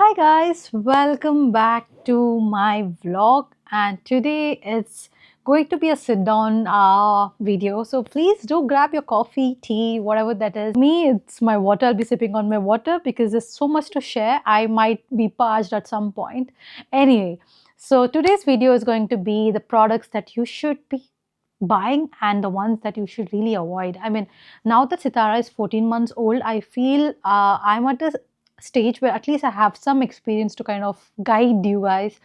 Hi guys, welcome back to my vlog, and today it's going to be a sit down video. So please do grab your coffee, tea, whatever that is. Me, it's my water. I'll be sipping on my water because there's so much to share. I might be parched at some point. Anyway, so today's video is going to be the products that you should be buying and the ones that you should really avoid. I mean, now that Sitara is 14 months old, I feel I'm at a stage where at least I have some experience to kind of guide you guys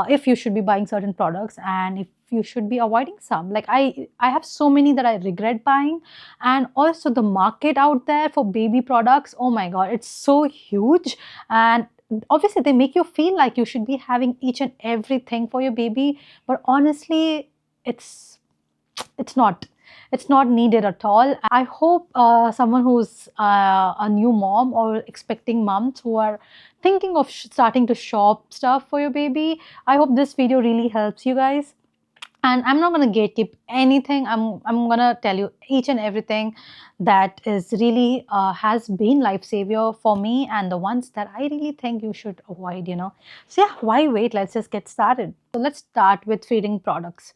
if you should be buying certain products and if you should be avoiding some. Like I have so many that I regret buying, and also the market out there for baby products, oh my god, it's so huge. And obviously they make you feel like you should be having each and everything for your baby, but honestly it's not, it's not needed at all. I hope someone who's a new mom or expecting moms who are thinking of starting to shop stuff for your baby, I hope this video really helps you guys. And I'm not going to gatekeep anything. I'm going to tell you each and everything that is really has been lifesaver for me, and the ones that I really think you should avoid, so yeah, why wait, let's just get started. So let's start with feeding products.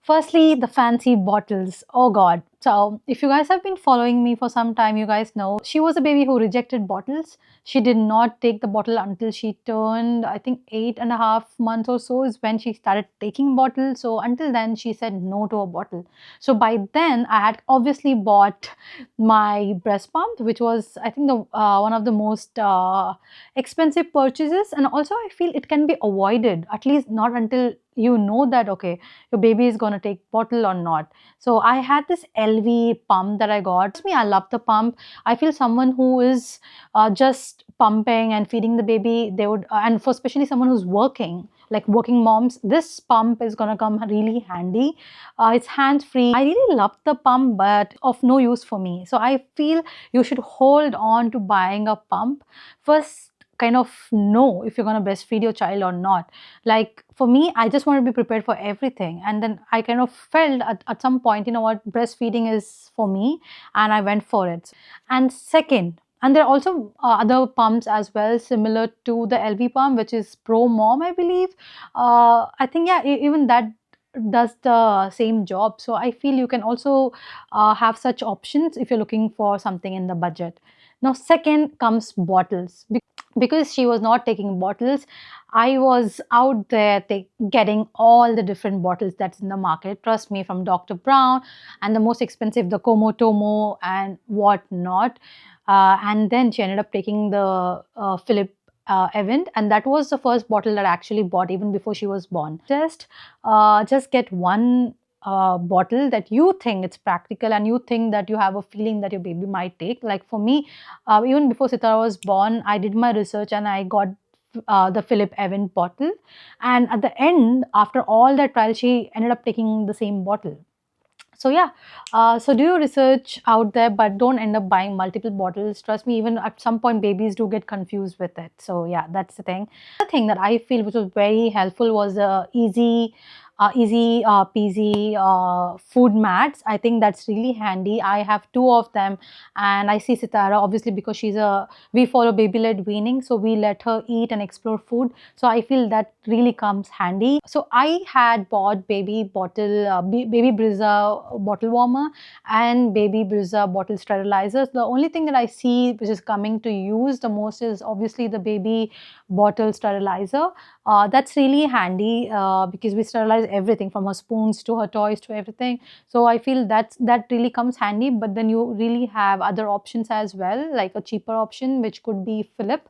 Firstly, the fancy bottles. Oh God. So, if you guys have been following me for some time, you guys know she was a baby who rejected bottles. She did not take the bottle until she turned, I think, 8.5 months or so is when she started taking bottles. So, until then, she said no to a bottle. So, by then, I had obviously bought my breast pump, which was, I think, the one of the most expensive purchases. And also, I feel it can be avoided, at least not until you know that, okay, your baby is going to take bottle or not. So I had this LV pump that I got. Me, I love the pump. I feel someone who is just pumping and feeding the baby, they would, and for especially someone who's working, like working moms, this pump is going to come really handy. It's hands free. I really love the pump, but of no use for me. So I feel you should hold on to buying a pump first. Kind of know if you're going to breastfeed your child or not. Like for me, I just want to be prepared for everything, and then I kind of felt at some point, you know what, breastfeeding is for me, and I went for it. And second, and there are also other pumps as well similar to the LV pump, which is Pro Mom, I believe. I think, yeah, even that does the same job. So I feel you can also have such options if you're looking for something in the budget. Now second comes bottles. Because she was not taking bottles, I was out there getting all the different bottles that's in the market. Trust me, from Dr. Brown, and the most expensive, the Komotomo and whatnot. And then she ended up taking the Philip event, and that was the first bottle that I actually bought even before she was born. Just get one bottle that you think it's practical and you think that you have a feeling that your baby might take. Like for me, even before Sitara was born, I did my research and I got the Philip Evan bottle. And at the end, after all that trial, she ended up taking the same bottle. So yeah, so do your research out there, but don't end up buying multiple bottles. Trust me, even at some point, babies do get confused with it. So yeah, that's the thing. The thing that I feel which was very helpful was the easy peasy food mats. I think that's really handy. I have two of them, and I see Sitara obviously because we follow baby led weaning, so we let her eat and explore food. So I feel that really comes handy. So I had bought baby Brezza bottle warmer and baby Brezza bottle sterilizers. The only thing that I see which is coming to use the most is obviously the baby bottle sterilizer. That's really handy because we sterilize everything from her spoons to her toys to everything. So I feel that really comes handy. But then you really have other options as well, like a cheaper option which could be Philip.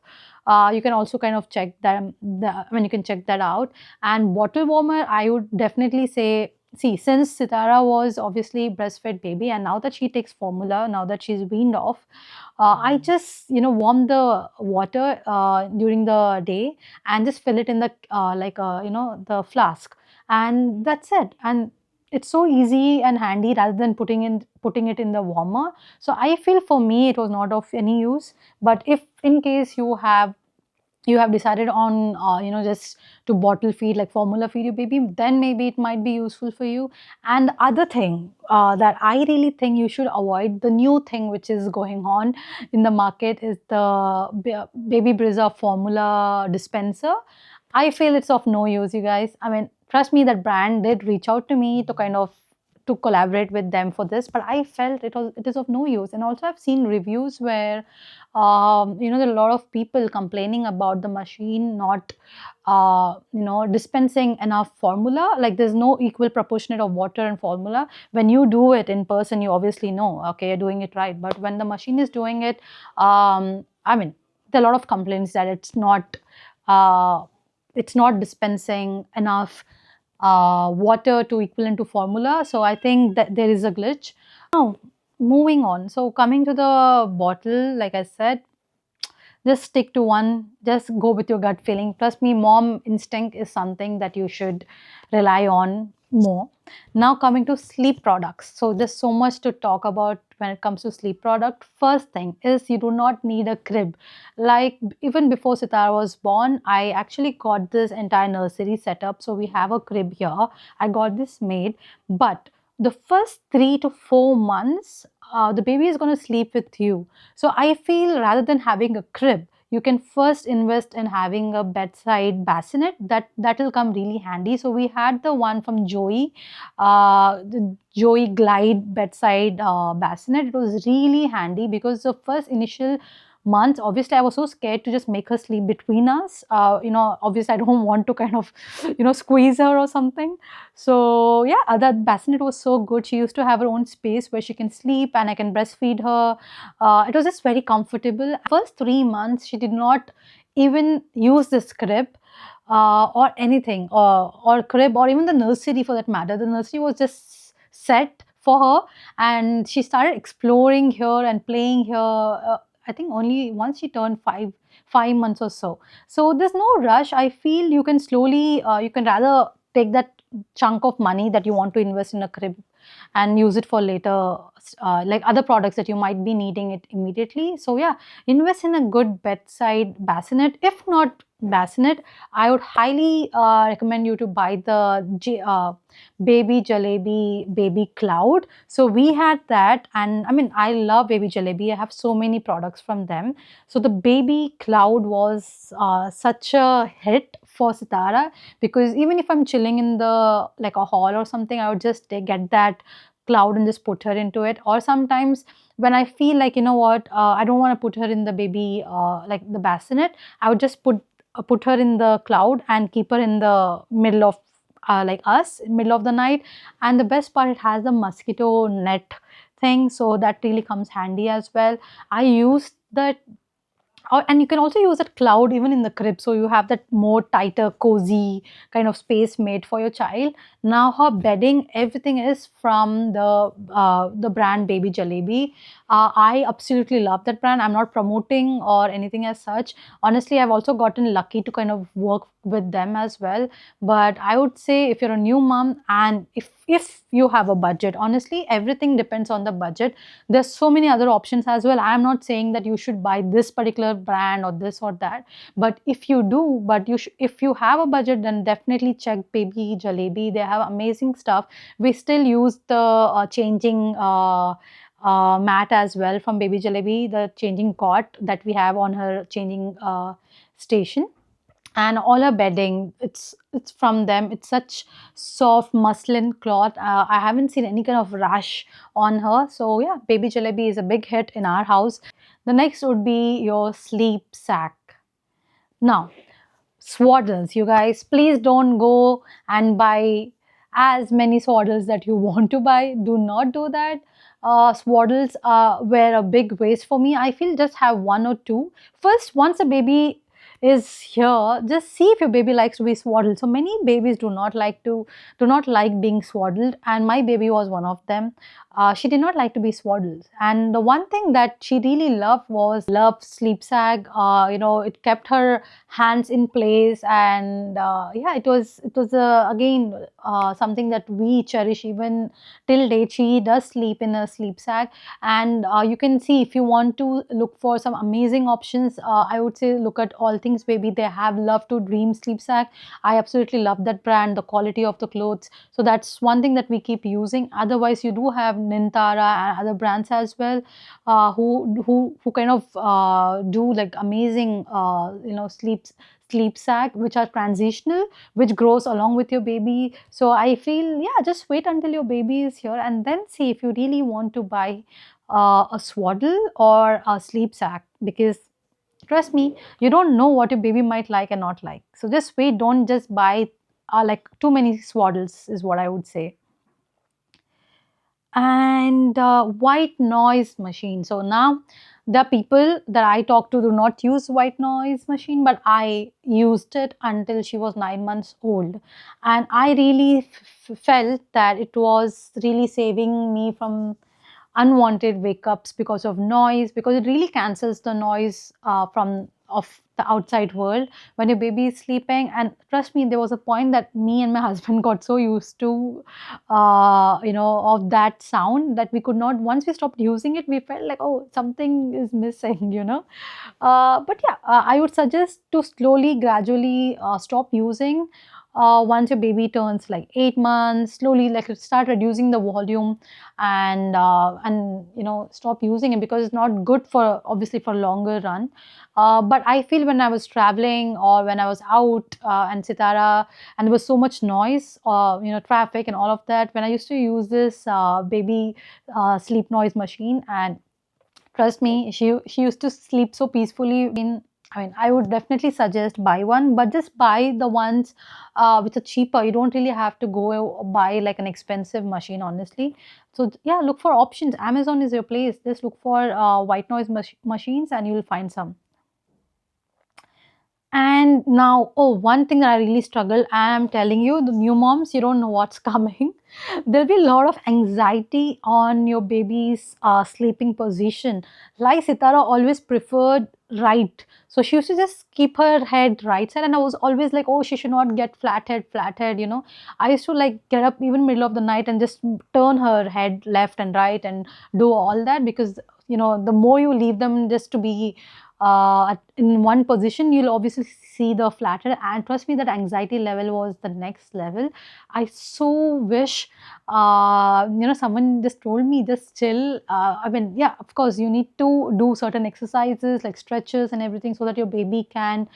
You can also kind of check that. You can check that out. And bottle warmer, I would definitely say. See, since Sitara was obviously breastfed baby, and now that she takes formula, now that she's weaned off, I just warm the water during the day and just fill it in the the flask, and that's it. And it's so easy and handy rather than putting it in the warmer. So I feel for me it was not of any use. But if in case you have decided on just to bottle feed, like formula feed your baby, then maybe it might be useful for you. And the other thing that I really think you should avoid, the new thing which is going on in the market, is the baby Brezza formula dispenser. I feel it's of no use, you guys. I mean, trust me, that brand did reach out to me to kind of to collaborate with them for this, but I felt it is of no use. And also I've seen reviews where there are a lot of people complaining about the machine not dispensing enough formula. Like, there's no equal proportionate of water and formula. When you do it in person, you obviously know, okay, you're doing it right. But when the machine is doing it, I mean, there are a lot of complaints that uh, it's not dispensing enough water to equivalent to formula. So I think that there is a glitch. Now, moving on. So coming to the bottle, like I said, just stick to one, just go with your gut feeling. Trust me, mom instinct is something that you should rely on more. Now coming to sleep products, so there's so much to talk about when it comes to sleep product. First thing is, you do not need a crib. Like, even before Sitara was born, I actually got this entire nursery setup, so we have a crib here. I got this made, but the first 3 to 4 months, the baby is going to sleep with you. So I feel, rather than having a crib, you can first invest in having a bedside bassinet. That will come really handy. So we had the one from Joey, the Joey Glide bedside bassinet. It was really handy because the first initial months, obviously I was so scared to just make her sleep between us. Obviously I don't want to kind of squeeze her or something. So yeah, that bassinet was so good. She used to have her own space where she can sleep and I can breastfeed her. It was just very comfortable. First 3 months, she did not even use this crib or anything, or crib, or even the nursery for that matter. The nursery was just set for her, and she started exploring here and playing here. I think only once she turned 5 months or so. So there's no rush. I feel you can slowly, you can rather take that chunk of money that you want to invest in a crib and use it for later, like other products that you might be needing it immediately. So yeah, invest in a good bedside bassinet. If not bassinet, I would highly recommend you to buy the baby jalebi baby cloud. So we had that, and I mean, I love baby jalebi. I have so many products from them. So the baby cloud was such a hit for Sitara, because even if I'm chilling in the like a hall or something, I would just get that cloud and just put her into it. Or sometimes when I feel like, you know what, I don't want to put her in the baby like the bassinet, I would just put her in the cloud and keep her in the middle of like us, middle of the night. And the best part, it has the mosquito net thing, so that really comes handy as well. I used that. And you can also use that cloud even in the crib, so you have that more tighter, cozy kind of space made for your child. Now her bedding, everything is from the brand Baby Jalebi. I absolutely love that brand. I'm not promoting or anything as such. Honestly, I've also gotten lucky to kind of work with them as well. But I would say, if you're a new mom and if you have a budget, honestly, everything depends on the budget. There's so many other options as well. I'm not saying that you should buy this particular brand or this or that, but if you do, but if you have a budget, then definitely check Baby Jalebi. They have amazing stuff. We still use the changing mat as well from Baby Jalebi, the changing cot that we have on her changing station. And all her bedding, it's from them. It's such soft muslin cloth. I haven't seen any kind of rash on her. So yeah, Baby Jalebi is a big hit in our house. The next would be your sleep sack. Now, swaddles, you guys, please don't go and buy as many swaddles that you want to buy. Do not do that. Swaddles were a big waste for me. I feel just have one or two. First, once a baby is here, just see if your baby likes to be swaddled. So many babies do not like being swaddled, and my baby was one of them. she did not like to be swaddled. And the one thing that she really loved sleep sag. It kept her hands in place, and yeah, it was again something that we cherish even till date. She does sleep in a sleep sag, and you can see, if you want to look for some amazing options, I would say look at All Things Baby. They have Love to Dream sleep sag. I absolutely love that brand, the quality of the clothes. So that's one thing that we keep using. Otherwise, you do have Nintara and other brands as well, who kind of do like amazing sleep sack, which are transitional, which grows along with your baby. So I feel, yeah, just wait until your baby is here and then see if you really want to buy a swaddle or a sleep sack, because trust me, you don't know what your baby might like and not like. So just wait, don't just buy like too many swaddles, is what I would say. And white noise machine. So now the people that I talk to do not use white noise machine, but I used it until she was 9 months old, and I really felt that it was really saving me from unwanted wake ups because of noise, because it really cancels the noise from of the outside world when your baby is sleeping. And trust me, there was a point that me and my husband got so used to of that sound, that we could not, once we stopped using it, we felt like, oh, something is missing, but yeah, I would suggest to slowly, gradually stop using once your baby turns like 8 months. Slowly, like, start reducing the volume, and stop using it, because it's not good for, obviously, for longer run. But I feel when I was traveling or when I was out, and Sitara, and there was so much noise, traffic and all of that, when I used to use this baby sleep noise machine, and trust me, she used to sleep so peacefully. I mean, I would definitely suggest buy one, but just buy the ones which are cheaper. You don't really have to go buy like an expensive machine, honestly. So yeah, look for options. Amazon is your place. Just look for white noise machines, and you will find some. And now, oh, one thing that I really struggle, I'm telling you, the new moms, you don't know what's coming. There'll be a lot of anxiety on your baby's sleeping position. Like Sitara always preferred right. So she used to just keep her head right side, and I was always like, oh, she should not get flat head. I used to like get up even middle of the night and just turn her head left and right and do all that, because the more you leave them just to be in one position, you'll obviously see the flatter. And trust me, that anxiety level was the next level. I so wish someone just told me, just chill. I mean, yeah, of course you need to do certain exercises like stretches and everything, so that your baby can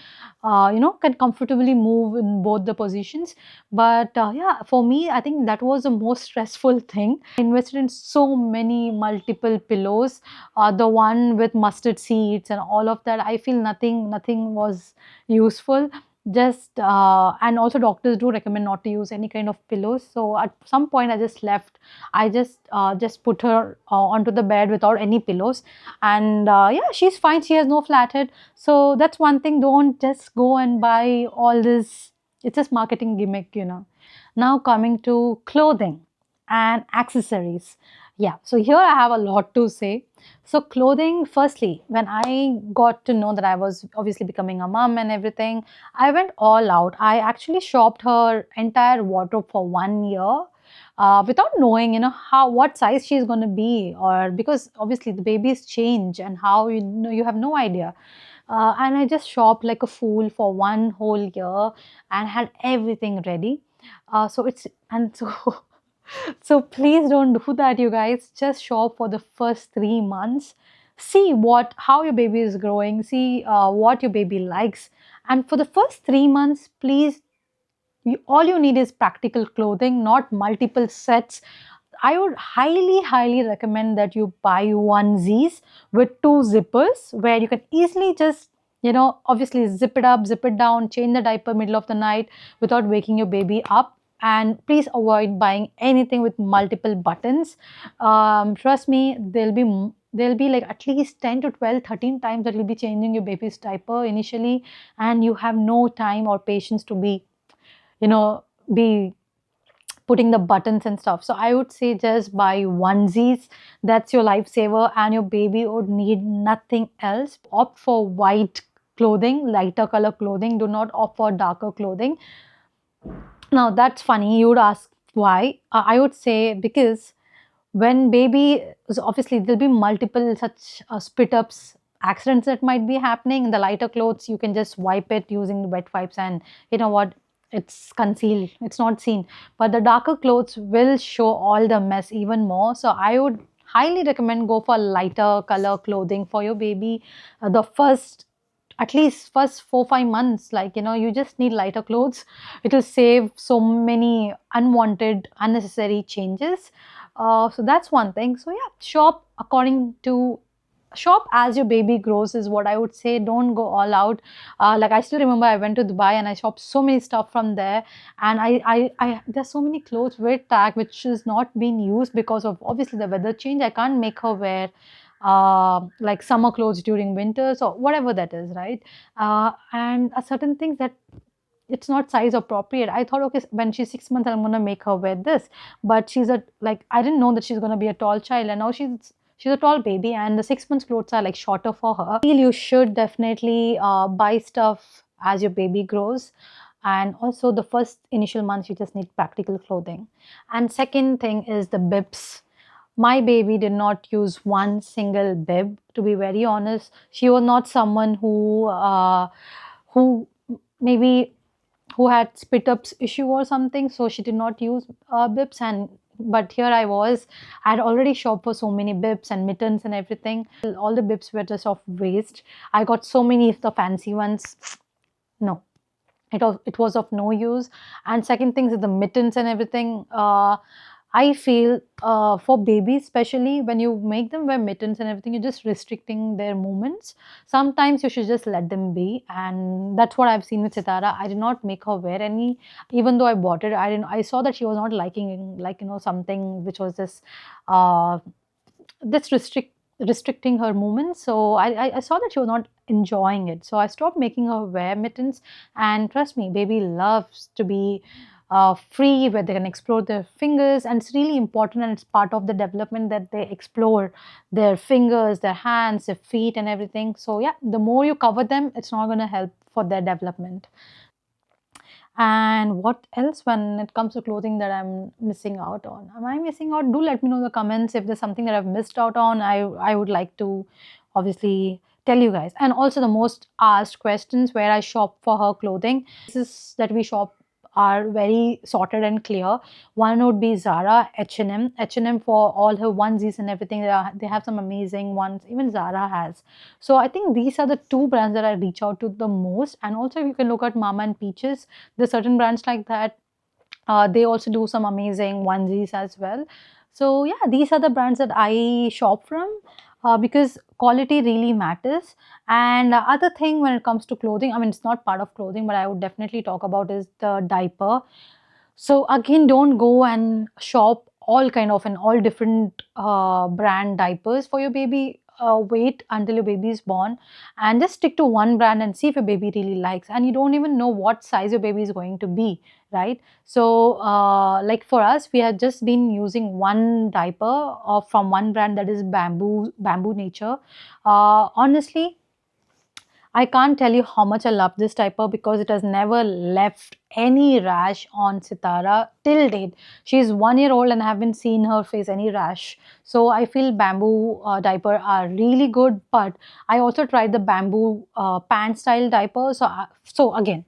comfortably move in both the positions. But yeah, for me, I think that was the most stressful thing. I invested in so many multiple pillows, the one with mustard seeds and all of that. I feel nothing was useful. Just and also doctors do recommend not to use any kind of pillows. So at some point I just left. I just put her onto the bed without any pillows, and yeah, she's fine. She has no flathead. So that's one thing. Don't just go and buy all this. It's just marketing gimmick. Now coming to clothing and accessories. Yeah, so here I have a lot to say. So clothing, firstly, when I got to know that I was obviously becoming a mom and everything, I went all out. I actually shopped her entire wardrobe for 1 year. Without knowing, what size she's going to be, or because obviously the babies change, and how you have no idea. And I just shopped like a fool for one whole year and had everything ready. So it's and so so please don't do that, you guys. Just shop for the first 3 months. See how your baby is growing. See what your baby likes. And for the first 3 months, please, all you need is practical clothing, not multiple sets. I would highly recommend that you buy onesies with two zippers, where you can easily just, obviously zip it up, zip it down, change the diaper middle of the night without waking your baby up. And please avoid buying anything with multiple buttons. Trust me, there'll be like at least 10 to 12, 13 times that you'll be changing your baby's diaper initially, and you have no time or patience to be putting the buttons and stuff. So I would say just buy onesies. That's your lifesaver, and your baby would need nothing else. Opt for white clothing, lighter color clothing. Do not opt for darker clothing. Now that's funny. You would ask why. I would say because when baby, so obviously there'll be multiple such spit ups accidents that might be happening. In the lighter clothes, you can just wipe it using the wet wipes, and you know what, it's concealed, it's not seen. But the darker clothes will show all the mess even more. So I would highly recommend go for lighter color clothing for your baby. The first, at least first 4 5 months, like, you just need lighter clothes. It will save so many unwanted unnecessary changes. So that's one thing. So yeah, shop as your baby grows is what I would say. Don't go all out. Like, I still remember I went to Dubai and I shopped so many stuff from there, and I there's so many clothes with tag which is not being used because of obviously the weather change. I can't make her wear like summer clothes during winters or whatever that is, right? And certain things that it's not size appropriate. I thought, okay, when she's 6 months, I'm gonna make her wear this, but she's a like I didn't know that she's gonna be a tall child, and now she's a tall baby, and the 6 months clothes are like shorter for her. I feel you should definitely buy stuff as your baby grows, and also the first initial months you just need practical clothing. And second thing is the bibs. My baby did not use one single bib. To be very honest, she was not someone who maybe who had spit ups issue or something, so she did not use bibs. And but here I was, I had already shopped for so many bibs and mittens and everything. All the bibs were just of waste. I got so many of the fancy ones. No, it was of no use. And second thing is the mittens and everything. I feel for babies, especially when you make them wear mittens and everything, you're just restricting their movements. Sometimes you should just let them be, and that's what I've seen with Sitara. I did not make her wear any, even though I bought it. I didn't. I saw that she was not liking, like, something which was just uh, this restricting her movements. So I saw that she was not enjoying it. So I stopped making her wear mittens. And trust me, baby loves to be free, where they can explore their fingers. And it's really important, and it's part of the development that they explore their fingers, their hands, their feet, and everything. So yeah, the more you cover them, it's not going to help for their development. And what else when it comes to clothing that I'm missing out on? Am I missing out? Do let me know in the comments if there's something that I've missed out on. I would like to obviously tell you guys. And also the most asked questions, where I shop for her clothing. Places that we shop are very sorted and clear. One would be Zara, H&M. H&M for all her onesies and everything. They have some amazing ones. Even Zara has. So I think these are the two brands that I reach out to the most. And also you can look at Mama and Peaches. There's certain brands like that. They also do some amazing onesies as well. So yeah, these are the brands that I shop from, because quality really matters. And other thing when it comes to clothing, I mean, it's not part of clothing, but I would definitely talk about is the diaper. So again, don't go and shop all kind of and all different brand diapers for your baby. Wait until your baby is born and just stick to one brand and see if your baby really likes. And you don't even know what size your baby is going to be, right? So like for us, we have just been using one diaper from one brand, that is Bamboo Nature. Honestly, I can't tell you how much I love this diaper, because it has never left any rash on Sitara till date. She's 1 year old and I haven't seen her face any rash. So I feel Bamboo diaper are really good. But I also tried the Bamboo pant style diaper. So again,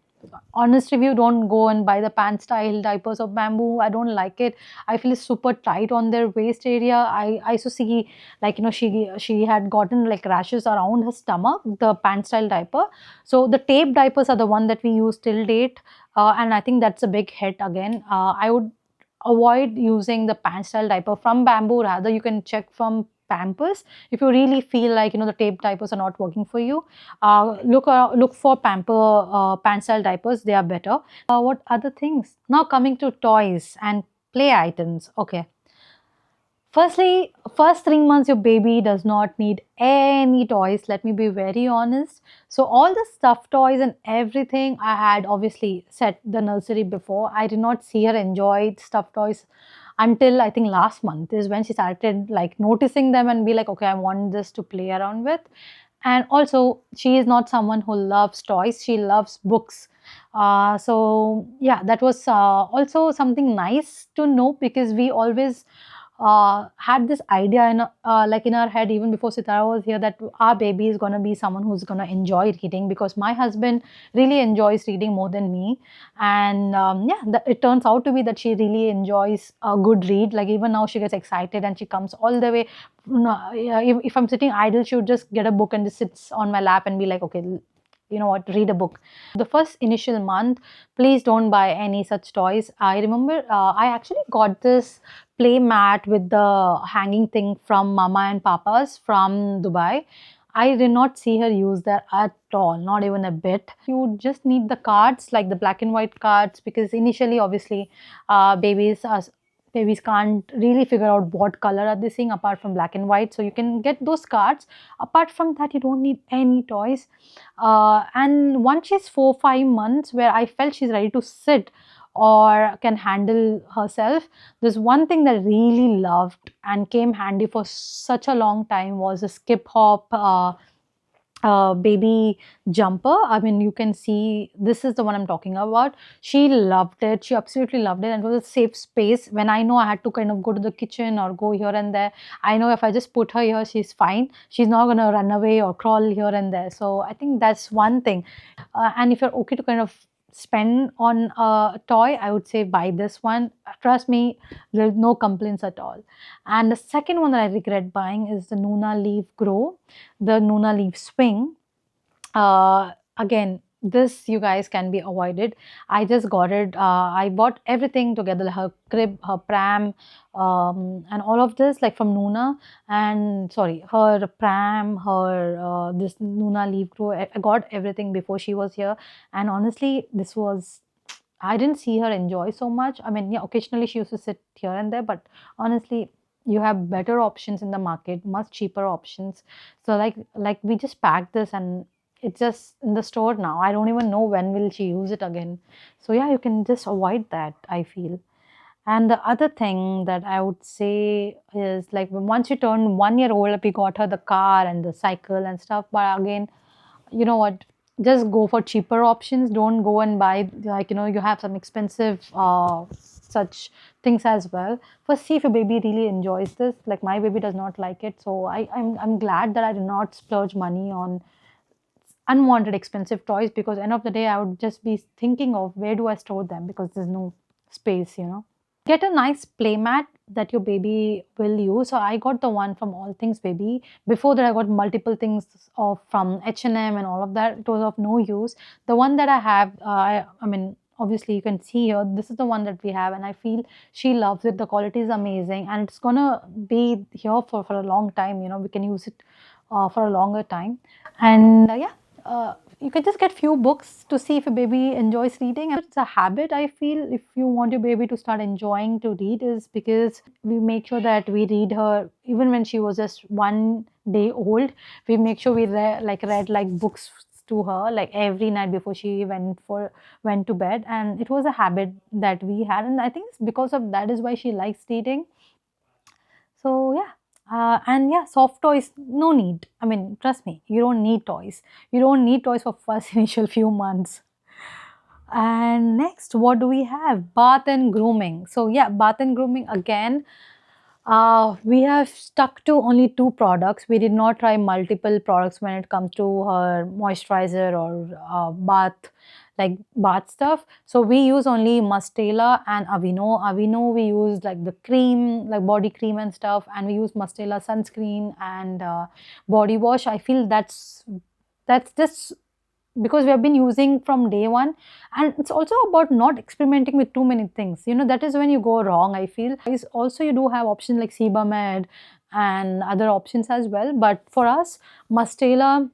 honest review, don't go and buy the pant style diapers of Bamboo. I don't like it. I feel it's super tight on their waist area. I also see, like, she had gotten like rashes around her stomach, the pant style diaper. So the tape diapers are the one that we use till date. And I think that's a big hit again. I would avoid using the pant style diaper from Bamboo. Rather, you can check from Pampers if you really feel like the tape diapers are not working for you. Look for pant style diapers. They are better. What other things? Now coming to toys and play items. Okay, Firstly, first 3 months your baby does not need any toys. Let me be very honest. So all the stuffed toys and everything I had obviously set the nursery before. I did not see her enjoy stuffed toys until I think last month is when she started like noticing them and be like, okay, I want this to play around with. And also, she is not someone who loves toys. She loves books. So yeah, that was also something nice to know because we always had this idea in like in our head even before Sitara was here that our baby is gonna be someone who's gonna enjoy reading because my husband really enjoys reading more than me, and yeah, it turns out to be that she really enjoys a good read. Like even now, she gets excited and she comes all the way. No, yeah, if I'm sitting idle, she would just get a book and just sits on my lap and be like, okay, you know what, read a book. The first initial month, please don't buy any such toys. I remember I actually got this play mat with the hanging thing from Mama and Papa's from Dubai. I did not see her use that at all, not even a bit. You just need the cards, like the black and white cards, because initially, obviously, babies can't really figure out what color are they seeing apart from black and white. So you can get those cards. Apart from that, you don't need any toys. And once she's 4 5 months, where I felt she's ready to sit or can handle herself, there's one thing that I really loved and came handy for such a long time was a skip hop baby jumper. I mean, you can see this is the one I'm talking about. She loved it. She absolutely loved it. And it was a safe space when I know I had to kind of go to the kitchen or go here and there. I know if I just put her here, she's fine. She's not going to run away or crawl here and there. So I think that's one thing. And if you're okay to kind of spend on a toy, I would say buy this one. Trust me, there's no complaints at all. And the second one that I regret buying is the Nuna Leaf Grow, the Nuna Leaf Swing. Again, this you guys can be avoided. I just got it. I bought everything together, her crib, her pram, and all of this like from Nuna. And sorry, her pram, her this Nuna Leaf Grow. I got everything before she was here, and honestly, this was. I didn't see her enjoy so much. I mean, yeah, occasionally she used to sit here and there, but honestly, you have better options in the market, much cheaper options. So like we just packed this and it's just in the store now. I don't even know when will she use it again. So yeah, you can just avoid that, I feel. And the other thing that I would say is like once you turn 1 year old, we got her the car and the cycle and stuff. But again, you know what, just go for cheaper options. Don't go and buy, like, you know, you have some expensive such things as well. First, see if your baby really enjoys this. Like my baby does not like it, so I'm glad that I did not splurge money on unwanted expensive toys, because end of the day I would just be thinking of where do I store them because there's no space, you know. Get a nice playmat that your baby will use. So I got the one from All Things Baby. Before that, I got multiple things of from H&M and all of that. It was of no use. The one that I have, I mean, obviously you can see here, this is the one that we have, and I feel she loves it. The quality is amazing, and it's gonna be here for a long time. You know, we can use it for a longer time. And yeah. You can just get few books to see if your baby enjoys reading. It's a habit, I feel, if you want your baby to start enjoying to read, is because we make sure that we read her even when she was just 1 day old. We make sure we read like books to her like every night before she went to bed, and it was a habit that we had, and I think it's because of that is why she likes reading. So yeah. And yeah, soft toys, no need. I mean, trust me, you don't need toys. You don't need toys for first initial few months. And next, what do we have? Bath and grooming. So yeah, bath and grooming again. We have stuck to only two products. We did not try multiple products when it comes to her moisturizer or bath stuff. So we use only Mustela and Aveeno. Aveeno we use like the cream, like body cream and stuff, and we use Mustela sunscreen and body wash. I feel that's just because we have been using from day one, and it's also about not experimenting with too many things, you know. That is when you go wrong, I feel. Is also you do have options like Sebamed and other options as well, but for us, Mustela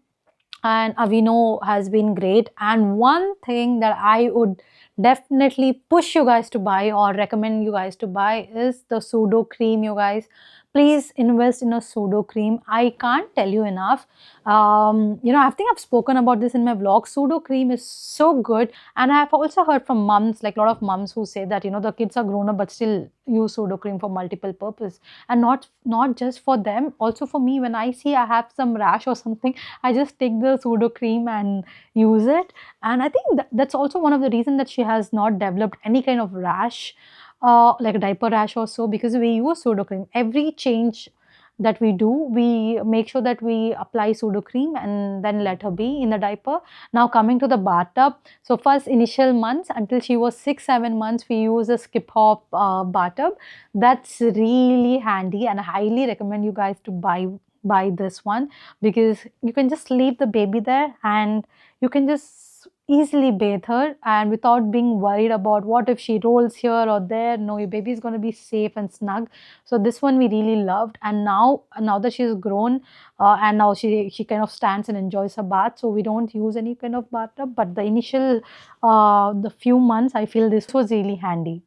and Aveeno has been great. And one thing that I would definitely push you guys to buy or recommend you guys to buy is the pseudo cream, you guys. please invest in a pseudo cream. I can't tell you enough. I think I've spoken about this in my vlog. Pseudo cream is so good, and I've also heard from mums, like a lot of mums who say that the kids are grown up but still use pseudo cream for multiple purpose, and not just for them, also for me. When I see I have some rash or something, I just take the pseudo cream and use it. And I think that's also one of the reasons that she has not developed any kind of rash, like a diaper rash or so, because we use pseudo cream. Every change that we do, we make sure that we apply pseudo cream and then let her be in the diaper. Now coming to the bathtub, so first initial months until she was 6-7 months, we use a skip hop bathtub. That's really handy, and I highly recommend you guys to buy this one, because you can just leave the baby there and you can just easily bathe her, and without being worried about what if she rolls here or there. No, your baby is going to be safe and snug. So this one we really loved. And now that she's grown, and now she kind of stands and enjoys her bath, so we don't use any kind of bathtub. But the initial the few months, I feel this was really handy.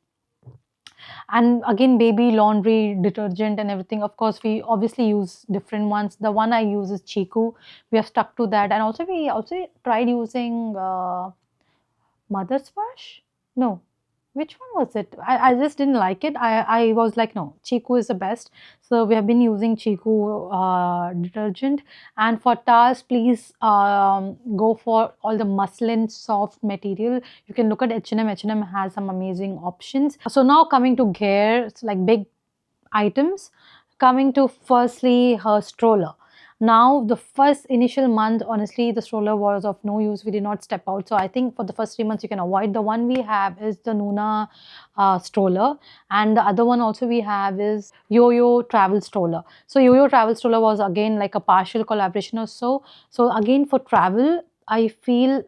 And again, baby laundry detergent and everything, of course we obviously use different ones. The one I use is Chiku. We have stuck to that. And also we also tried using Mother's Wash. No, which one was it? I just didn't like it. I was like, no, Chiku is the best. So we have been using Chiku detergent. And for towels, please go for all the muslin soft material. You can look at H&M. H&M has some amazing options. So now coming to gear, it's like big items. Coming to firstly her stroller. Now the first initial month, honestly, the stroller was of no use. We did not step out. So I think for the first 3 months you can avoid. The one we have is the Nuna stroller, and the other one also we have is Yo-Yo travel stroller. So Yo-Yo travel stroller was again like a partial collaboration or so. So again for travel, I feel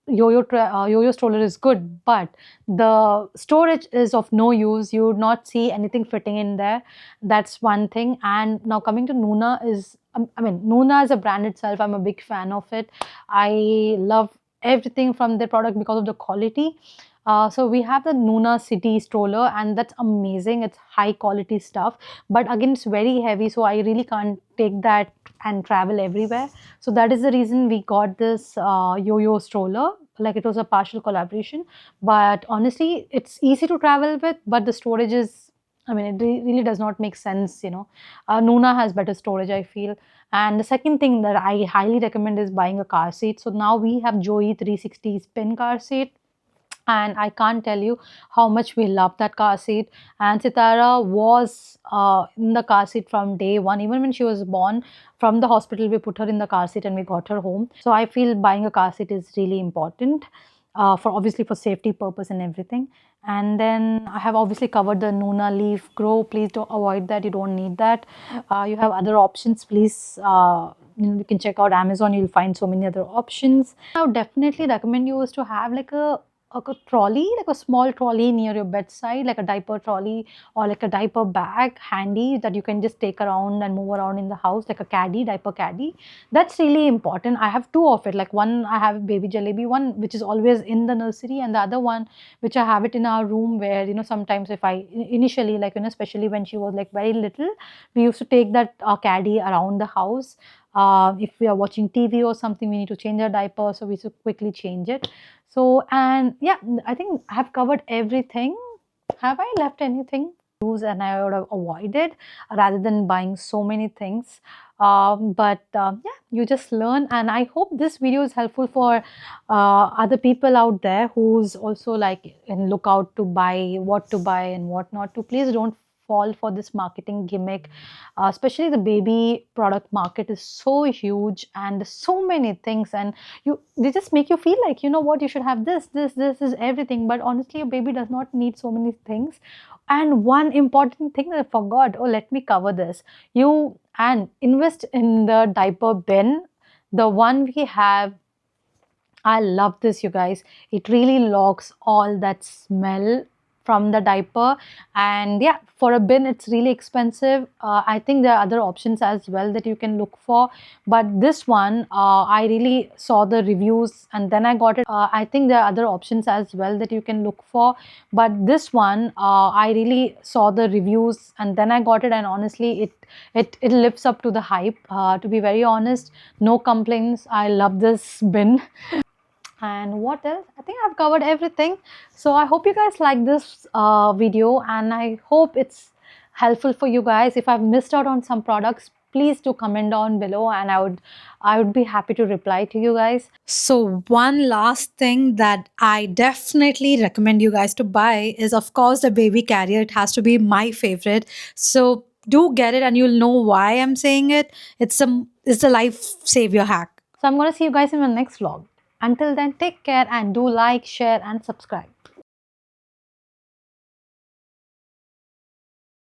yo-yo stroller is good, but the storage is of no use. You would not see anything fitting in there. That's one thing. And now coming to Nuna is, I mean, Nuna as a brand itself, I'm a big fan of it. I love everything from their product because of the quality. So we have the Nuna City stroller, and that's amazing. It's high quality stuff, but again it's very heavy, so I really can't take that and travel everywhere. So that is the reason we got this yo-yo stroller. Like, it was a partial collaboration, but honestly it's easy to travel with, but the storage is, I mean, it really does not make sense. Nuna has better storage, I feel. And the second thing that I highly recommend is buying a car seat. So now we have Joey 360 spin car seat, and I can't tell you how much we love that car seat. And Sitara was in the car seat from day one. Even when she was born, from the hospital we put her in the car seat and we got her home. So I feel buying a car seat is really important, for obviously for safety purpose and everything. And then I have obviously covered the Nuna Leaf Grow. Please don't avoid that. You don't need that. You have other options. Please, you can check out Amazon. You'll find so many other options. I would definitely recommend you is to have like a trolley, like a small trolley near your bedside, like a diaper trolley or like a diaper bag handy that you can just take around and move around in the house, like a caddy, diaper caddy. That's really important. I have two of it. Like, one I have baby Jalebi, one which is always in the nursery, and the other one which I have it in our room, where sometimes if I initially, like, especially when she was like very little, we used to take that caddy around the house. If we are watching TV or something, we need to change our diaper, so we should quickly change it. So, and yeah, I think I have covered everything. Have I left anything? Use, and I would have avoided rather than buying so many things. Yeah, you just learn, and I hope this video is helpful for other people out there who's also like in lookout to buy, what to buy and what not to. Please don't fall for this marketing gimmick. Especially the baby product market is so huge, and so many things, and they just make you feel like, what, you should have this is everything. But honestly, a baby does not need so many things. And one important thing that I forgot, oh, let me cover this. You and invest in the diaper bin, the one we have. I love this, you guys. It really locks all that smell from the diaper. And yeah, for a bin it's really expensive. I think there are other options as well that you can look for, but this one I really saw the reviews and then I got it. I think there are other options as well that you can look for, but this one I really saw the reviews and then I got it, and honestly it lives up to the hype. To be very honest, no complaints. I love this bin. And what else? I think I've covered everything. So I hope you guys like this video, and I hope it's helpful for you guys. If I've missed out on some products, please do comment down below, and I would be happy to reply to you guys. So one last thing that I definitely recommend you guys to buy is, of course, the baby carrier. It has to be my favorite. So do get it, and you'll know why I'm saying it. It's a life savior hack. So I'm going to see you guys in my next vlog. Until then, take care and do like, share and subscribe.